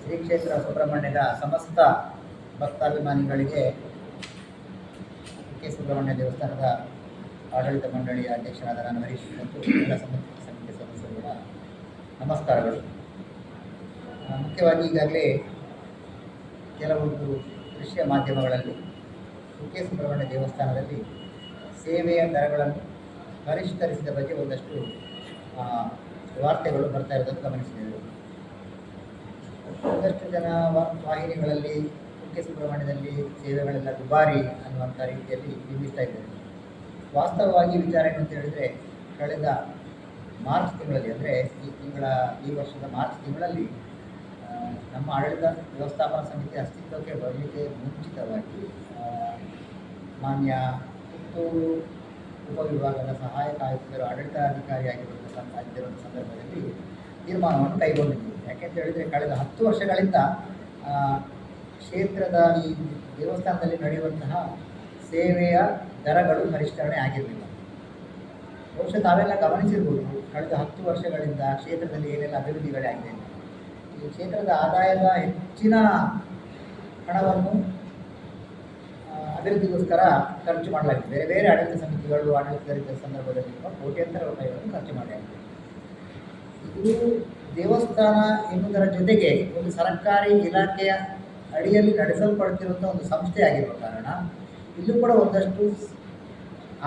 ಶ್ರೀ ಕ್ಷೇತ್ರ ಸುಬ್ರಹ್ಮಣ್ಯದ ಸಮಸ್ತ ಭಕ್ತಾಭಿಮಾನಿಗಳಿಗೆ ಕೆ ಸುಬ್ರಹ್ಮಣ್ಯ ದೇವಸ್ಥಾನದ ಆಡಳಿತ ಮಂಡಳಿಯ ಅಧ್ಯಕ್ಷರಾದ ನಾನು ಹರೀಶ್ ಮತ್ತು ಎಲ್ಲ ಸಮಿತಿ ಸದಸ್ಯರುಗಳ ನಮಸ್ಕಾರಗಳು. ಮುಖ್ಯವಾಗಿ ಈಗಾಗಲೇ ಕೆಲವೊಂದು ದೃಶ್ಯ ಮಾಧ್ಯಮಗಳಲ್ಲಿ ಕೆ ಸುಬ್ರಹ್ಮಣ್ಯ ದೇವಸ್ಥಾನದಲ್ಲಿ ಸೇವೆಯ ದರಗಳನ್ನು ಪರಿಷ್ಕರಿಸಿದ ಬಗ್ಗೆ ಒಂದಷ್ಟು ವಾರ್ತೆಗಳು ಬರ್ತಾ ಇರೋದನ್ನು ಗಮನಿಸಿದ್ದೇವೆ. ಒಂದಷ್ಟು ಜನ ವಾಹಿನಿಗಳಲ್ಲಿ ಕುಕ್ಕೆ ಸುಬ್ರಹ್ಮಣ್ಯದಲ್ಲಿ ಸೇವೆಗಳೆಲ್ಲ ದುಬಾರಿ ಅನ್ನುವಂಥ ರೀತಿಯಲ್ಲಿ ಬಿಂಬಿಸ್ತಾ ಇದ್ದಾರೆ. ವಾಸ್ತವವಾಗಿ ವಿಚಾರ ಏನು ಅಂತ ಹೇಳಿದರೆ, ಕಳೆದ ಮಾರ್ಚ್ ತಿಂಗಳಲ್ಲಿ ಅಂದರೆ ಈ ವರ್ಷದ ಮಾರ್ಚ್ ತಿಂಗಳಲ್ಲಿ ನಮ್ಮ ಆಡಳಿತ ವ್ಯವಸ್ಥಾಪನಾ ಸಮಿತಿ ಅಸ್ತಿತ್ವಕ್ಕೆ ಬರಲಿಕ್ಕೆ ಮುಂಚಿತವಾಗಿ ಮಾನ್ಯ ಪುತ್ತೂರು ಉಪವಿಭಾಗದ ಸಹಾಯಕ ಆಯುಕ್ತರು ಆಡಳಿತಾಧಿಕಾರಿಯಾಗಿರುವಂಥ ಸಂದರ್ಭದಲ್ಲಿ ತೀರ್ಮಾನವನ್ನು ಕೈಗೊಂಡಿದ್ದೀವಿ. ಯಾಕೆಂತ ಹೇಳಿದರೆ, ಕಳೆದ 10 ವರ್ಷಗಳಿಂದ ಕ್ಷೇತ್ರದ ಈ ದೇವಸ್ಥಾನದಲ್ಲಿ ನಡೆಯುವಂತಹ ಸೇವೆಯ ದರಗಳು ಪರಿಷ್ಕರಣೆ ಆಗಿರಲಿಲ್ಲ. ಬಹುಶಃ ತಾವೆಲ್ಲ ಗಮನಿಸಿರ್ಬೋದು, ಕಳೆದ 10 ವರ್ಷಗಳಿಂದ ಕ್ಷೇತ್ರದಲ್ಲಿ ಏನೆಲ್ಲ ಅಭಿವೃದ್ಧಿಗಳೇ ಆಗಿದೆ. ಈ ಕ್ಷೇತ್ರದ ಆದಾಯದ ಹೆಚ್ಚಿನ ಹಣವನ್ನು ಅಭಿವೃದ್ಧಿಗೋಸ್ಕರ ಖರ್ಚು ಮಾಡಲಾಗಿದೆ. ಬೇರೆ ಬೇರೆ ಆಡಳಿತ ಸಮಿತಿಗಳು ಆಡಳಿತದ ಸಂದರ್ಭದಲ್ಲಿ ಕೋಟ್ಯಾಂತರ ರೂಪಾಯಿಗಳನ್ನು ಖರ್ಚು ಮಾಡಲಾಗಿದೆ. ಇದು ದೇವಸ್ಥಾನ ಎನ್ನುವುದರ ಜೊತೆಗೆ ಒಂದು ಸರ್ಕಾರಿ ಇಲಾಖೆಯ ಅಡಿಯಲ್ಲಿ ನಡೆಸಲ್ಪಡ್ತಿರುವಂಥ ಒಂದು ಸಂಸ್ಥೆ ಆಗಿರುವ ಕಾರಣ ಇಲ್ಲೂ ಕೂಡ ಒಂದಷ್ಟು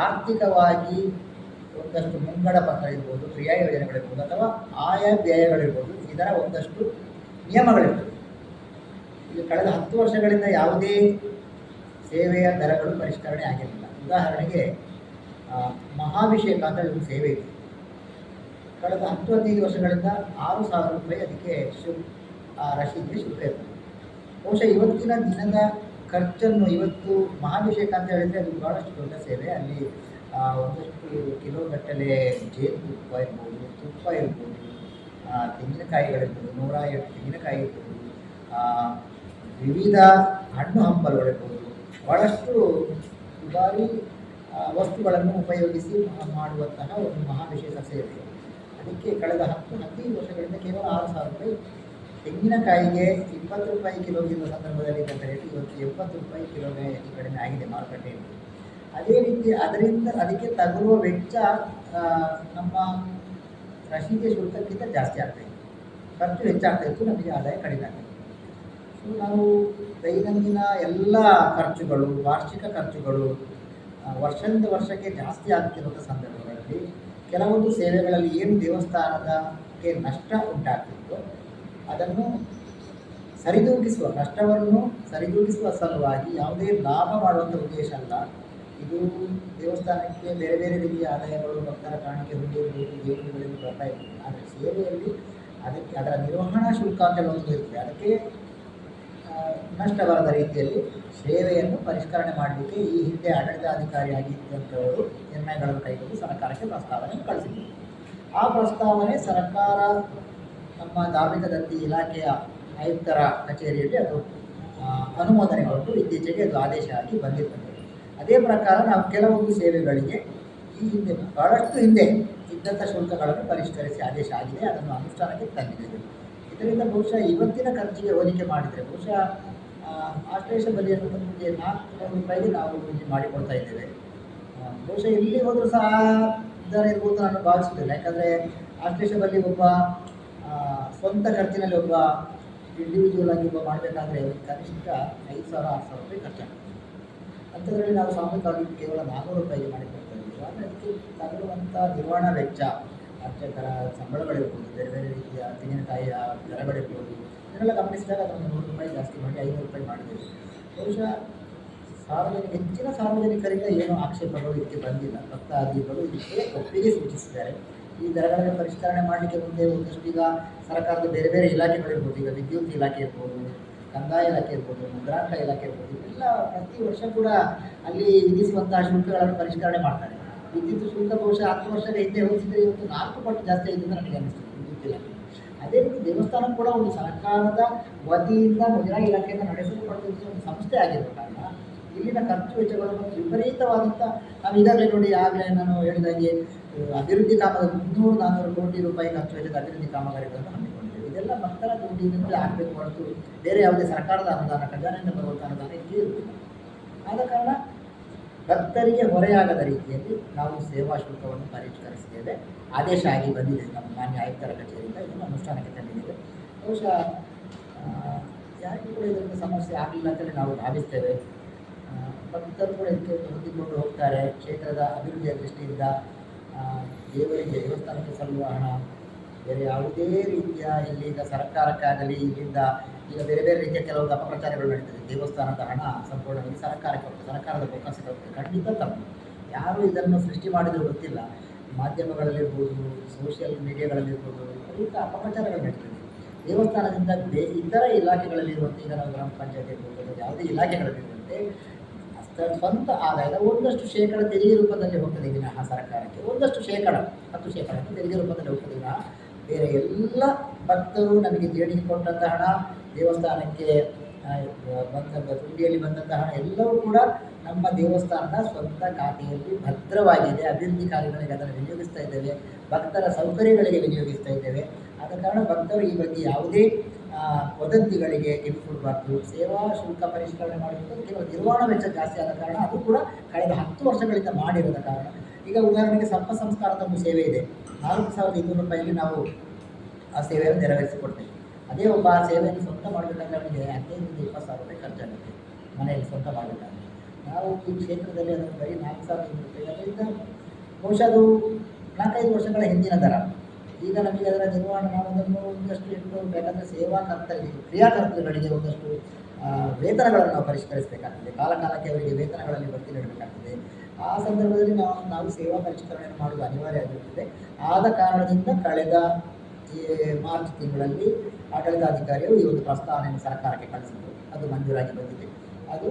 ಆರ್ಥಿಕವಾಗಿ ಒಂದಷ್ಟು ಮುಂಗಡ ಪತ್ರ ಇರ್ಬೋದು, ಕ್ರಿಯಾ ಯೋಜನೆಗಳಿರ್ಬೋದು, ಅಥವಾ ಆಯಾ ವ್ಯಯಗಳಿರ್ಬೋದು, ಇದರ ಒಂದಷ್ಟು ನಿಯಮಗಳಿರ್ತದೆ. ಇದು ಕಳೆದ 10 ವರ್ಷಗಳಿಂದ ಯಾವುದೇ ಸೇವೆಯ ದರಗಳು ಪರಿಷ್ಕರಣೆ ಆಗಿರಲಿಲ್ಲ. ಉದಾಹರಣೆಗೆ ಮಹಾಭಿಷೇಕ ಅಂತ ಒಂದು ಸೇವೆ ಇದೆ. ಕಳೆದ 10-15 ವರ್ಷಗಳಿಂದ 6,000 ರೂಪಾಯಿ ಅದಕ್ಕೆ ರಶೀದಿಗೆ ಶುಲ್ಕ ಇರ್ತದೆ. ಬಹುಶಃ ಇವತ್ತಿನ ದಿನದ ಖರ್ಚನ್ನು, ಇವತ್ತು ಮಹಾಭಿಷೇಕ ಅಂತ ಹೇಳಿದರೆ ಅದು ಬಹಳಷ್ಟು ದೊಡ್ಡ ಸೇವೆ. ಅಲ್ಲಿ ಒಂದಷ್ಟು ಕಿಲೋಗಟ್ಟಲೆ ಜೇನುತುಪ್ಪ ಇರ್ಬೋದು, ತುಪ್ಪ ಇರ್ಬೋದು, ತೆಂಗಿನಕಾಯಿಗಳಿರ್ಬೋದು, 108 ತೆಂಗಿನಕಾಯಿ ಇರ್ಬೋದು, ವಿವಿಧ ಹಣ್ಣು ಹಂಪಲುಗಳಿರ್ಬೋದು, ಬಹಳಷ್ಟು ದುಬಾರಿ ವಸ್ತುಗಳನ್ನು ಉಪಯೋಗಿಸಿ ಮಾಡುವಂತಹ ಒಂದು ಮಹಾಭಿಷೇಕ ಸೇವೆ. ಅದಕ್ಕೆ ಕಳೆದ 10-15 ವರ್ಷಗಳಿಂದ ಕೇವಲ 6,000 ರೂಪಾಯಿ. ತೆಂಗಿನಕಾಯಿಗೆ 20 ರೂಪಾಯಿ ಕಿಲೋಗಿರುವ ಸಂದರ್ಭದಲ್ಲಿ ಇದ್ದಂಥ ರೇಟ್ ಇವತ್ತು 70 ರೂಪಾಯಿ ಕಿಲೋಗೆ ಹೆಚ್ಚು ಕಡಿಮೆ ಆಗಿದೆ ಮಾರುಕಟ್ಟೆಯಲ್ಲಿ. ಅದೇ ರೀತಿ ಅದಕ್ಕೆ ತಗುಲುವ ವೆಚ್ಚ ನಮ್ಮ ರಶೀದಿಯ ಶುಲ್ಕಕ್ಕಿಂತ ಜಾಸ್ತಿ ಆಗ್ತಾಯಿತ್ತು. ಖರ್ಚು ಹೆಚ್ಚಾಗ್ತಾಯಿತ್ತು, ನಮಗೆ ಆದಾಯ ಕಡಿಮೆ ಆಗ್ತಾಯಿತ್ತು. ಸೊ ನಾವು ದೈನಂದಿನ ಎಲ್ಲ ಖರ್ಚುಗಳು, ವಾರ್ಷಿಕ ಖರ್ಚುಗಳು ವರ್ಷದಿಂದ ವರ್ಷಕ್ಕೆ ಜಾಸ್ತಿ ಆಗ್ತಿರುವಂಥ ಸಂದರ್ಭಗಳಲ್ಲಿ ಕೆಲವೊಂದು ಸೇವೆಗಳಲ್ಲಿ ಏನು ದೇವಸ್ಥಾನದಕ್ಕೆ ನಷ್ಟ ಉಂಟಾಗ್ತಿತ್ತು ಅದನ್ನು ನಷ್ಟವನ್ನು ಸರಿದೂಗಿಸುವ ಸಲುವಾಗಿ ಯಾವುದೇ ಲಾಭ ಮಾಡುವಂಥ ಉದ್ದೇಶ ಅಲ್ಲ. ಇದು ದೇವಸ್ಥಾನಕ್ಕೆ ಬೇರೆ ಬೇರೆ ರೀತಿಯ ಆದಾಯಗಳು, ಭಕ್ತರ ಕಾಣಿಕೆ, ಹುಂಡಿಗಳು, ದೇವರುಗಳಿಂದ ಬರ್ತಾ ಇರ್ತದೆ. ಆದರೆ ಸೇವೆಯಲ್ಲಿ ಅದರ ನಿರ್ವಹಣಾ ಶುಲ್ಕ ಅಂತ ಒಂದು ಇರ್ತದೆ. ಅದಕ್ಕೆ ನಷ್ಟ ಬರದ ರೀತಿಯಲ್ಲಿ ಸೇವೆಯನ್ನು ಪರಿಷ್ಕರಣೆ ಮಾಡಲಿಕ್ಕೆ ಈ ಹಿಂದೆ ಆಡಳಿತಾಧಿಕಾರಿಯಾಗಿದ್ದಂಥವರು ನಿರ್ಣಯಗಳನ್ನು ಕೈಗೊಂಡು ಸರ್ಕಾರಕ್ಕೆ ಪ್ರಸ್ತಾವನೆ ಕಳಿಸಿದರು. ಆ ಪ್ರಸ್ತಾವನೆ ಸರ್ಕಾರ ನಮ್ಮ ಧಾರ್ಮಿಕ ದತ್ತಿ ಇಲಾಖೆಯ ಆಯುಕ್ತರ ಕಚೇರಿಯಲ್ಲಿ ಅದು ಅನುಮೋದನೆಗೊಂಡು ಇತ್ತೀಚೆಗೆ ಅದು ಆದೇಶ ಆಗಿ ಬಂದಿರ್ತದೆ. ಅದೇ ಪ್ರಕಾರ ನಾವು ಕೆಲವೊಂದು ಸೇವೆಗಳಿಗೆ ಈ ಹಿಂದೆ ಬಹಳಷ್ಟು ಹಿಂದೆ ಇದ್ದಂಥ ಶುಲ್ಕಗಳನ್ನು ಪರಿಷ್ಕರಿಸಿ ಆದೇಶ ಆಗಿದೆ, ಅದನ್ನು ಅನುಷ್ಠಾನಕ್ಕೆ ತಂದಿದ್ದೇವೆ. ಇದರಿಂದ ಬಹುಶಃ ಇವತ್ತಿನ ಖರ್ಚಿಗೆ ಹೋಲಿಕೆ ಮಾಡಿದರೆ ಬಹುಶಃ ಆಶ್ಲೇಷ ಬಲಿಯನ್ನು ನಮಗೆ 400 ರೂಪಾಯಿಗೆ ನಾವು ಇಲ್ಲಿ ಮಾಡಿಕೊಡ್ತಾ ಇದ್ದೇವೆ. ಬಹುಶಃ ಇಲ್ಲಿ ಹೋದರೂ ಸಹ ದರ ಇರ್ಬೋದು ನಾನು ಭಾವಿಸುತ್ತಿಲ್ಲ. ಯಾಕಂದರೆ ಆಶ್ಲೇಷ ಬಲಿ ಒಬ್ಬ ಸ್ವಂತ ಖರ್ಚಿನಲ್ಲಿ ಒಬ್ಬ ಇಂಡಿವಿಜುವಲ್ ಆಗಿ ಮಾಡಬೇಕಾದ್ರೆ ಕನಿಷ್ಠ 5,000-6,000 ರೂಪಾಯಿ ಖರ್ಚಾಗ್ತದೆ. ಅಂಥದ್ರಲ್ಲಿ ನಾವು ಸಾಮೂಹಿಕವಾಗಿ ಕೇವಲ 400 ರೂಪಾಯಿಗೆ ಮಾಡಿಕೊಡ್ತಾ ಇದ್ದೀವಿ. ಆದರೆ ಅದಕ್ಕೆ ತಗುಲುವಂಥ ನಿರ್ವಹಣಾ ವೆಚ್ಚ, ಅರ್ಚಕರ ಸಂಬಳಗಳಿರ್ಬೋದು, ಬೇರೆ ಬೇರೆ ರೀತಿಯ ತೆಂಗಿನಕಾಯಿಯ ದರಗಳಿರ್ಬೋದು, ಇದನ್ನೆಲ್ಲ ಗಮನಿಸಿದಾಗ ಅದನ್ನು 100 ರೂಪಾಯಿ ಜಾಸ್ತಿ ಮಾಡಿ 500 ರೂಪಾಯಿ ಮಾಡಿದ್ದೇವೆ. ಬಹುಶಃ ಹೆಚ್ಚಿನ ಸಾರ್ವಜನಿಕರಿಂದ ಏನೂ ಆಕ್ಷೇಪಗಳು ಇದಕ್ಕೆ ಬಂದಿಲ್ಲ. ಭಕ್ತಾದಿಗಳು ಇದಕ್ಕೆ ಒಪ್ಪಿಗೆ ಸೂಚಿಸಿದ್ದಾರೆ. ಈ ದರಗಳನ್ನು ಪರಿಷ್ಕರಣೆ ಮಾಡಲಿಕ್ಕೆ ಮುಂದೆ ಒಂದಷ್ಟು ಈಗ ಸರ್ಕಾರದ ಬೇರೆ ಬೇರೆ ಇಲಾಖೆಗಳಿರ್ಬೋದು, ಈಗ ವಿದ್ಯುತ್ ಇಲಾಖೆ ಇರ್ಬೋದು, ಕಂದಾಯ ಇಲಾಖೆ ಇರ್ಬೋದು, ಮುದ್ರಾಂಕ ಇಲಾಖೆ ಇರ್ಬೋದು, ಇವೆಲ್ಲ ಪ್ರತಿ ವರ್ಷ ಕೂಡ ಅಲ್ಲಿ ವಿಧಿಸುವಂತಹ ಶುಲ್ಕಗಳನ್ನು ಪರಿಷ್ಕರಣೆ ಮಾಡ್ತಾರೆ. ವಿದ್ಯುತ್ ಶುಲ್ಕ ಬಹುಶಃ 10 ವರ್ಷದ ಹಿಂದೆ ಹೋಲಿಸಿದರೆ ಇವತ್ತು 4 ಪಟ್ಟು ಜಾಸ್ತಿ ಆಗಿದೆ ಅಂತ ನನಗೆ ಅನಿಸ್ತದೆ ವಿದ್ಯುತ್ ಇಲಾಖೆ. ಅದೇ ರೀತಿ ದೇವಸ್ಥಾನ ಕೂಡ ಒಂದು ಸರ್ಕಾರದ ವತಿಯಿಂದ ಮುಜರಾಯಿ ಇಲಾಖೆಯಿಂದ ನಡೆಸಲ್ಪಡುವಂಥ ಒಂದು ಸಂಸ್ಥೆ ಆಗಿರುವ ಕಾರಣ ಇಲ್ಲಿನ ಖರ್ಚು ವೆಚ್ಚಗಳನ್ನು ವಿಪರೀತವಾದಂಥ, ನಾವು ಈಗಾಗಲೇ ನೋಡಿ, ಆಗಲೇ ನಾನು ಹೇಳಿದಾಗೆ ಅಭಿವೃದ್ಧಿ ಕಾಮಗಾರಿ 300-400 ಕೋಟಿ ರೂಪಾಯಿ ಖರ್ಚು ವೆಚ್ಚದ ಅಭಿವೃದ್ಧಿ ಕಾಮಗಾರಿಗಳನ್ನು ಹಮ್ಮಿಕೊಂಡಿದ್ದೇವೆ. ಇದೆಲ್ಲ ಭಕ್ತರ ದುಡ್ಡಿನಿಂದ ಆಗಬೇಕು ಹೊರತು ಬೇರೆ ಯಾವುದೇ ಸರ್ಕಾರದ ಅನುದಾನ ಖಜಾನೆಯಿಂದ ಬರುವಂಥ ಅನುದಾನ ಇಲ್ಲಿ ಇರುವುದಿಲ್ಲ. ಆದ ಕಾರಣ ಭಕ್ತರಿಗೆ ಹೊರೆಯಾಗದ ರೀತಿಯಲ್ಲಿ ನಾವು ಸೇವಾ ಶುಲ್ಕವನ್ನು ಪರಿಷ್ಕರಿಸಿದ್ದೇವೆ. ಆದೇಶ ಆಗಿ ಬಂದಿದೆ ನಮ್ಮ ಮಾನ್ಯ ಆಯುಕ್ತರ ಕಚೇರಿಯಿಂದ, ಇದನ್ನು ಅನುಷ್ಠಾನಕ್ಕೆ ತಂದಿದ್ದೇವೆ. ಬಹುಶಃ ಯಾರಿಗೂ ಕೂಡ ಇದರಿಂದ ಸಮಸ್ಯೆ ಆಗಲಿಲ್ಲ ಅಂತೇಳಿ ನಾವು ಭಾವಿಸ್ತೇವೆ. ಭಕ್ತರು ಕೂಡ ಇದಕ್ಕೆ ಹೊಂದಿಕೊಂಡು ಹೋಗ್ತಾರೆ. ಕ್ಷೇತ್ರದ ಅಭಿವೃದ್ಧಿಯ ದೃಷ್ಟಿಯಿಂದ ದೇವರಿಗೆ ದೇವಸ್ಥಾನಕ್ಕೆ ಸಲ್ಲುವ ಹಣ ಬೇರೆ ಯಾವುದೇ ರೀತಿಯ ಇಲ್ಲೀಗ ಸರ್ಕಾರಕ್ಕಾಗಲಿ ಇಲ್ಲಿಂದ ಈಗ ಬೇರೆ ಬೇರೆ ರೀತಿಯ ಕೆಲವೊಂದು ಅಪಪ್ರಚಾರಗಳು ನಡೀತದೆ. ದೇವಸ್ಥಾನದ ಹಣ ಸಂಪೂರ್ಣವಾಗಿ ಸರ್ಕಾರಕ್ಕೆ ಹೋಗ್ತದೆ, ಸರ್ಕಾರದ ಬೊಕ್ಕಸಕ್ಕೆ ಹೋಗ್ತದೆ. ಖಂಡಿತ ತಪ್ಪು. ಯಾರು ಇದನ್ನು ಸೃಷ್ಟಿ ಮಾಡಿದರೂ ಗೊತ್ತಿಲ್ಲ. ಮಾಧ್ಯಮಗಳಲ್ಲಿರ್ಬೋದು, ಸೋಷಿಯಲ್ ಮೀಡಿಯಾಗಳಲ್ಲಿರ್ಬೋದು ಅನೇಕ ಅಪಪ್ರಚಾರಗಳು ನಡೀತದೆ. ದೇವಸ್ಥಾನದಿಂದ ಇತರ ಇಲಾಖೆಗಳಲ್ಲಿರುವಂತೆ, ಈಗ ನಾವು ಗ್ರಾಮ ಪಂಚಾಯತ್ ಇರ್ಬೋದು, ಯಾವುದೇ ಇಲಾಖೆಗಳಲ್ಲಿರುವಂತೆ ಸ್ವಂತ ಆದಾಯದ ಒಂದಷ್ಟು ಶೇಕಡ ತೆರಿಗೆ ರೂಪದಲ್ಲಿ ಹೋಗ್ತದೆ ವಿನಃ ಸರ್ಕಾರಕ್ಕೆ, ಒಂದಷ್ಟು ಶೇಕಡ 10% ತೆರಿಗೆ ರೂಪದಲ್ಲಿ ಹೋಗ್ತದೆ ವಿನಃ ಬೇರೆ ಎಲ್ಲ ಭಕ್ತರು ನಮಗೆ ದೇಣಿಗೆ ಕೊಟ್ಟಂಥ ಹಣ, ದೇವಸ್ಥಾನಕ್ಕೆ ಬಂದಂಥ ಹುಂಡಿಯಲ್ಲಿ ಬಂದಂಥ ಹಣ ಎಲ್ಲವೂ ಕೂಡ ನಮ್ಮ ದೇವಸ್ಥಾನದ ಸ್ವಂತ ಖಾತೆಯಲ್ಲಿ ಭದ್ರವಾಗಿದೆ. ಅಭಿವೃದ್ಧಿ ಕಾರ್ಯಗಳಿಗೆ ಅದನ್ನು ವಿನಿಯೋಗಿಸ್ತಾ ಇದ್ದೇವೆ, ಭಕ್ತರ ಸೌಕರ್ಯಗಳಿಗೆ ವಿನಿಯೋಗಿಸ್ತಾ ಇದ್ದೇವೆ. ಆದ ಕಾರಣ ಭಕ್ತರು ಈ ಬಗ್ಗೆ ಯಾವುದೇ ವದಂತಿಗಳಿಗೆ ಕಿವಿಕೊಡಬಾರ್ದು. ಸೇವಾ ಶುಲ್ಕ ಪರಿಷ್ಕರಣೆ ಮಾಡುವುದು ಕೇವಲ ನಿರ್ವಹಣಾ ವೆಚ್ಚ ಜಾಸ್ತಿ ಆದ ಕಾರಣ, ಅದು ಕೂಡ ಕಳೆದ 10 ವರ್ಷಗಳಿಂದ ಮಾಡಿರದ ಕಾರಣ. ಈಗ ಉದಾಹರಣೆಗೆ ಸರ್ಪ ಸಂಸ್ಕಾರದ ಒಂದು ಸೇವೆ ಇದೆ, 4,200 ರೂಪಾಯಿಯಲ್ಲಿ ನಾವು ಆ ಸೇವೆಯನ್ನು ನೆರವೇರಿಸಿಕೊಡ್ತೇವೆ. ಅದೇ ಒಬ್ಬ ಆ ಸೇವೆಯನ್ನು ಸ್ವಂತ ಮಾಡಬೇಕಾದ್ರೆ ಅವನಿಗೆ 15,000-20,000 ರೂಪಾಯಿ ಖರ್ಚಾಗುತ್ತೆ ಮನೆಯಲ್ಲಿ ಸ್ವಂತ ಮಾಡಬೇಕಾದ್ರೆ. ನಾವು ಈ ಕ್ಷೇತ್ರದಲ್ಲಿ ಅದನ್ನು ಬರೀ 4,200 ರೂಪಾಯಿ, ಅದರಿಂದ ಬಹುಶಃ ಅದು 4-5 ವರ್ಷಗಳ ಹಿಂದಿನ ದರ. ಈಗ ನಮಗೆ ಅದರ ನಿರ್ವಹಣೆ ಮಾಡೋದನ್ನು ಒಂದಷ್ಟು ಇಟ್ಟು ಬೇಕಂದರೆ ಸೇವಾ ಕರ್ತರಿಗೆ, ಕ್ರಿಯಾಕರ್ತರುಗಳಿಗೆ ಒಂದಷ್ಟು ವೇತನಗಳನ್ನು ನಾವು ಪರಿಷ್ಕರಿಸಬೇಕಾಗ್ತದೆ. ಕಾಲಕ್ಕೆ ಅವರಿಗೆ ವೇತನಗಳಲ್ಲಿ ಭರ್ತಿ ನೀಡಬೇಕಾಗ್ತದೆ. ಆ ಸಂದರ್ಭದಲ್ಲಿ ನಾವು ಸೇವಾ ಪರಿಷ್ಕರಣೆಯನ್ನು ಮಾಡುವುದು ಅನಿವಾರ್ಯ ಆಗಿರುತ್ತದೆ. ಆದ ಕಾರಣದಿಂದ ಕಳೆದ ಈ ಮಾರ್ಚ್ ತಿಂಗಳಲ್ಲಿ ಆಡಳಿತಾಧಿಕಾರಿಯು ಈ ಒಂದು ಪ್ರಸ್ತಾವನೆಯನ್ನು ಸರ್ಕಾರಕ್ಕೆ ಕಳಿಸಿದರು. ಅದು ಮಂಜೂರಾಗಿ ಬಂದಿದೆ, ಅದು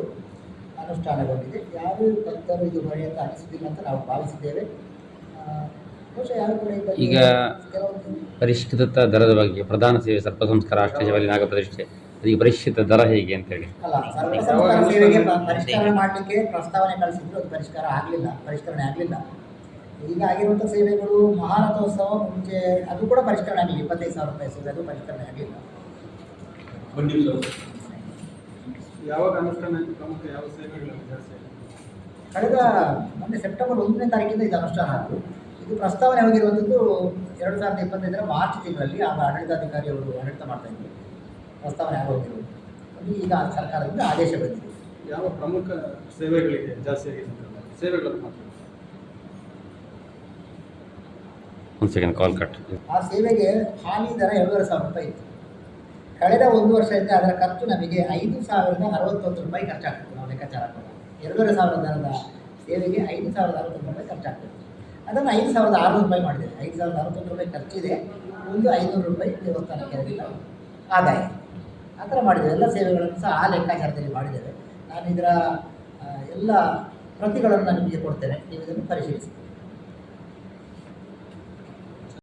ಅನುಷ್ಠಾನಗೊಂಡಿದೆ. ಯಾರೂ ಭಕ್ತರು ಇದು ಹೊರೆ ಅಂತ ಅನಿಸುವುದಿಲ್ಲ ಅಂತ ನಾವು ಭಾವಿಸಿದ್ದೇವೆ. ಈಗ ಪರಿಷ್ಕೃತ ದರದ ಬಗ್ಗೆ ಪ್ರಧಾನ ಸೇವೆ ಸರ್ಪ ಸಂಸ್ಕಾರ, ಅಷ್ಟಜವಲಿ, ನಾಗಪ್ರತಿಷ್ಠೆ, ಅದಕ್ಕೆ ಪರಿಷ್ಕೃತ ದರ ಹೇಗೆ ಅಂತೇಳಿ ಅಲ್ಲ, ಸರ್ಪ ಸಂಸ್ಕಾರ ಸೇವೆಗೆ ಪರಿಷ್ಕರಣೆ ಮಾಡಲಿಕ್ಕೆ ಪ್ರಸ್ತಾವನೆ ಕಳಿಸಿದ್ರು, ಅದು ಪರಿಷ್ಕರಣೆ ಆಗಲಿಲ್ಲ. ಈಗ ಆಗಿರುವಂಥ ಸೇವೆಗಳು ಮಹಾರಥೋತ್ಸವ ಮುಂಚೆ ಅದು ಕೂಡ ಪರಿಷ್ಕರಣೆ ಆಗಲಿಲ್ಲ. 25,000 ರೂಪಾಯಿ ಸೇವೆ, ಅದು ಪರಿಷ್ಕರಣೆ ಆಗಲಿಲ್ಲ. ಯಾವಾಗ ಅನುಷ್ಠಾನ ಪ್ರಮುಖ ಯಾವ ಸೇವೆಗಳು ಕಳೆದ ಮೊನ್ನೆ ಸೆಪ್ಟೆಂಬರ್ 1ನೇ ತಾರೀಕಿಂದ ಇದು ಅನುಷ್ಠಾನ ಆಯಿತು. ಇದು ಪ್ರಸ್ತಾವನೆ ಹೋಗಿರುವಂಥದ್ದು 2025 ಮಾರ್ಚ್ ತಿಂಗಳಲ್ಲಿ ಆಗ ಆಡಳಿತಾಧಿಕಾರಿಯವರು ಆಡಳಿತ ಮಾಡ್ತಾಯಿದ್ರು. ಪ್ರಸ್ತಾವನೆ ಆಗೋಗಿರೋದು ಅದು ಈಗ ಸರ್ಕಾರದಿಂದ ಆದೇಶ ಬಂದಿದೆ. ಯಾವ ಪ್ರಮುಖ ಸೇವೆಗಳಿಗೆ ಜಾಸ್ತಿ ಆಗಿದೆ ಸೇವೆಗಳನ್ನು ಮಾತ್ರ? ಒಂದು ಸೆಕೆಂಡ್ ಕಾಲ್ ಕಟ್. ಆ ಸೇವೆಗೆ ಹಾಲಿ ದರ 2,500 ರೂಪಾಯಿ ಇತ್ತು. ಕಳೆದ 1 ವರ್ಷದಿಂದ ಅದರ ಖರ್ಚು ನಮಗೆ 5,061 ರೂಪಾಯಿ ಖರ್ಚಾಗ್ತದೆ. ನಾವು ಲೆಕ್ಕಾಚಾರ ಹಾಕೋದು 2,500 ದರದ ಸೇವೆಗೆ 5,061 ರೂಪಾಯಿ ಖರ್ಚಾಗ್ತದೆ. ಅದನ್ನು 5,600 ರೂಪಾಯಿ ಮಾಡಿದ್ದೇವೆ. 5,061 ರೂಪಾಯಿ ಖರ್ಚಿದೆ, ಒಂದು 500 ರೂಪಾಯಿ ದೇವಸ್ಥಾನಕ್ಕೆ ಆದಾಯ. ಆ ಥರ ಮಾಡಿದ್ದೇವೆ. ಎಲ್ಲ ಸೇವೆಗಳನ್ನು ಸಹ ಆ ಲೆಕ್ಕಾಚಾರದಲ್ಲಿ ಮಾಡಿದ್ದೇವೆ. ನಾನು ಇದರ ಎಲ್ಲ ಪ್ರತಿಗಳನ್ನು ನಿಮಗೆ ಕೊಡ್ತೇನೆ, ನೀವು ಇದನ್ನು ಪರಿಶೀಲಿಸಿ.